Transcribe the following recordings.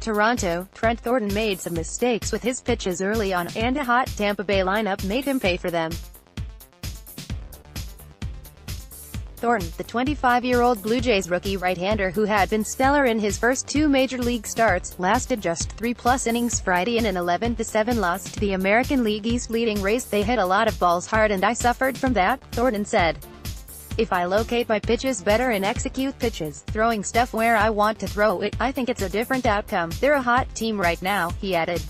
Toronto, Trent Thornton made some mistakes with his pitches early on, and a hot Tampa Bay lineup made him pay for them. Thornton, the 25-year-old Blue Jays rookie right-hander who had been stellar in his first two Major League starts, lasted just 3+ innings Friday in an 11-7 loss to the American League East leading Rays. "They hit a lot of balls hard and I suffered from that," Thornton said. "If I locate my pitches better and execute pitches, throwing stuff where I want to throw it, I think it's a different outcome. They're a hot team right now," he added.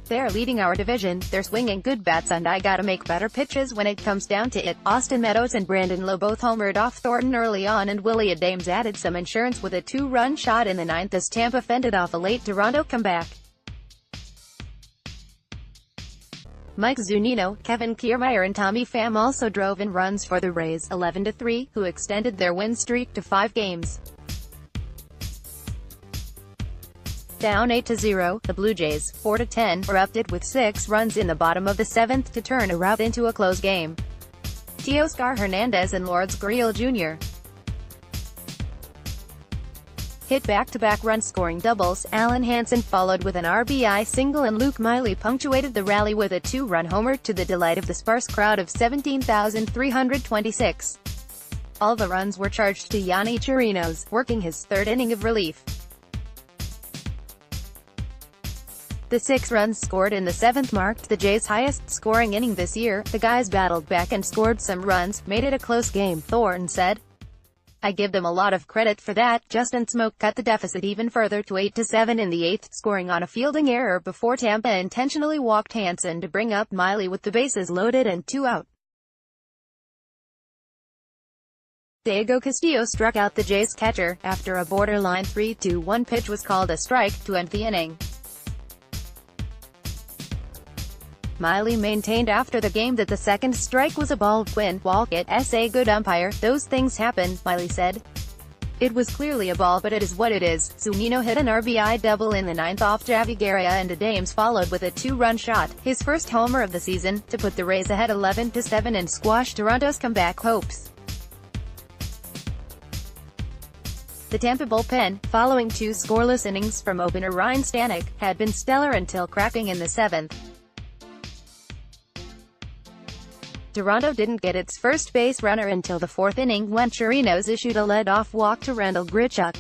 "They're leading our division, they're swinging good bats and I gotta make better pitches when it comes down to it." Austin Meadows and Lowe both homered off Thornton early on, and Willie Adames added some insurance with a 2-run shot in the 9th as Tampa fended off a late Toronto comeback. Mike Zunino, Kevin Kiermaier and Tommy Pham also drove in runs for the Rays, 11-3, who extended their win streak to 5 games. Down 8-0, the Blue Jays, 4-10, were upped it with 6 runs in the bottom of the 7th to turn a rout into a close game. Teoscar Hernandez and Lourdes Gurriel Jr. hit back-to-back run-scoring doubles. Alan Hansen followed with an RBI single and Luke Miley punctuated the rally with a 2-run homer to the delight of the sparse crowd of 17,326. All the runs were charged to Yonny Chirinos, working his 3rd inning of relief. The 6 runs scored in the 7th marked the Jays' highest-scoring inning this year. "The guys battled back and scored some runs, made it a close game," Thornton said. "I give them a lot of credit for that." Justin Smoke cut the deficit even further to 8-7 in the 8th, scoring on a fielding error before Tampa intentionally walked Hansen to bring up Miley with the bases loaded and 2 out. Diego Castillo struck out the Jays catcher, after a borderline 3-1 pitch was called a strike, to end the inning. Miley maintained after the game that the second strike was a ball. "Quinn Walkett's a good umpire, those things happen," Miley said. "It was clearly a ball, but it is what it is." Zunino hit an RBI double in the 9th off Javi Guerra, and Adames followed with a 2-run shot, his first homer of the season, to put the Rays ahead 11-7 and squash Toronto's comeback hopes. The Tampa bullpen, following 2 scoreless innings from opener Ryan Stanek, had been stellar until cracking in the 7th. Toronto didn't get its first base runner until the 4th inning when Chirinos issued a lead-off walk to Randall Grichuk.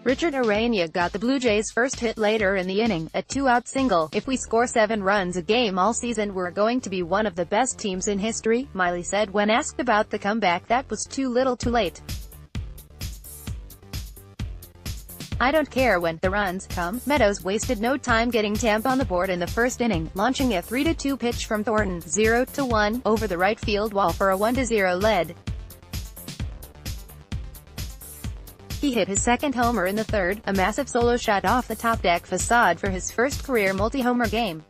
Richard Arania got the Blue Jays' first hit later in the inning, a 2-out single. "If we score 7 runs a game all season, we're going to be one of the best teams in history," Miley said when asked about the comeback. "That was too little too late. I don't care when the runs come." Meadows wasted no time getting Tampa on the board in the 1st inning, launching a 3-2 pitch from Thornton, 0-1, over the right field wall for a 1-0 lead. He hit his 2nd homer in the 3rd, a massive solo shot off the top deck facade for his first career multi-homer game.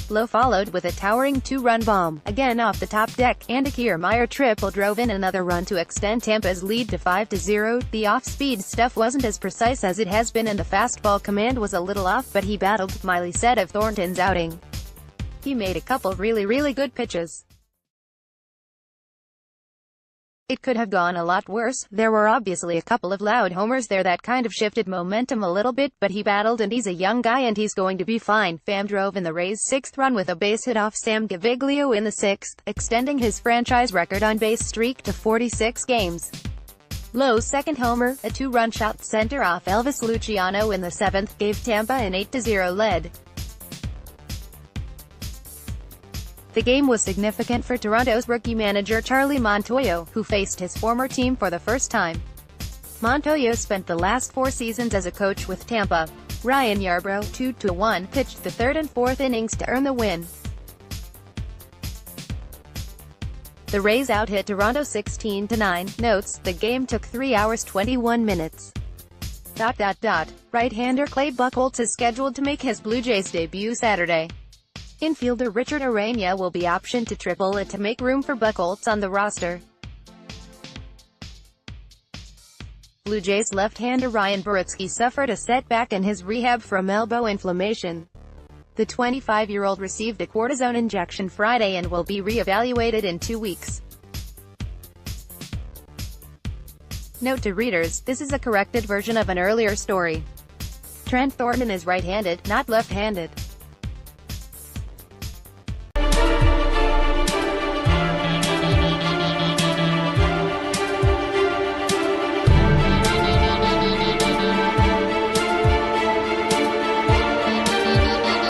Lowe followed with a towering 2-run bomb, again off the top deck, and a Kiermaier triple drove in another run to extend Tampa's lead to 5-0. "The off-speed stuff wasn't as precise as it has been and the fastball command was a little off, but he battled," Miley said of Thornton's outing. "He made a couple really good pitches. It could have gone a lot worse. There were obviously a couple of loud homers there that kind of shifted momentum a little bit, but he battled and he's a young guy and he's going to be fine." Pham drove in the Rays' 6th run with a base hit off Sam Gaviglio in the 6th, extending his franchise record on base streak to 46 games. Lowe's 2nd homer, a 2-run shot center off Elvis Luciano in the 7th, gave Tampa an 8-0 lead. The game was significant for Toronto's rookie manager Charlie Montoyo, who faced his former team for the first time. Montoyo spent the last 4 seasons as a coach with Tampa. Ryan Yarbrough, 2-1, pitched the 3rd and 4th innings to earn the win. The Rays out-hit Toronto 16-9. Notes, the game took 3 hours 21 minutes. Right-hander Clay Buchholz is scheduled to make his Blue Jays debut Saturday. Infielder Richard Arania will be optioned to AAA to make room for Buchholz on the roster. Blue Jays left-hander Ryan Borucki suffered a setback in his rehab from elbow inflammation. The 25-year-old received a cortisone injection Friday and will be re-evaluated in 2 weeks. Note to readers, this is a corrected version of an earlier story. Trent Thornton is right-handed, not left-handed.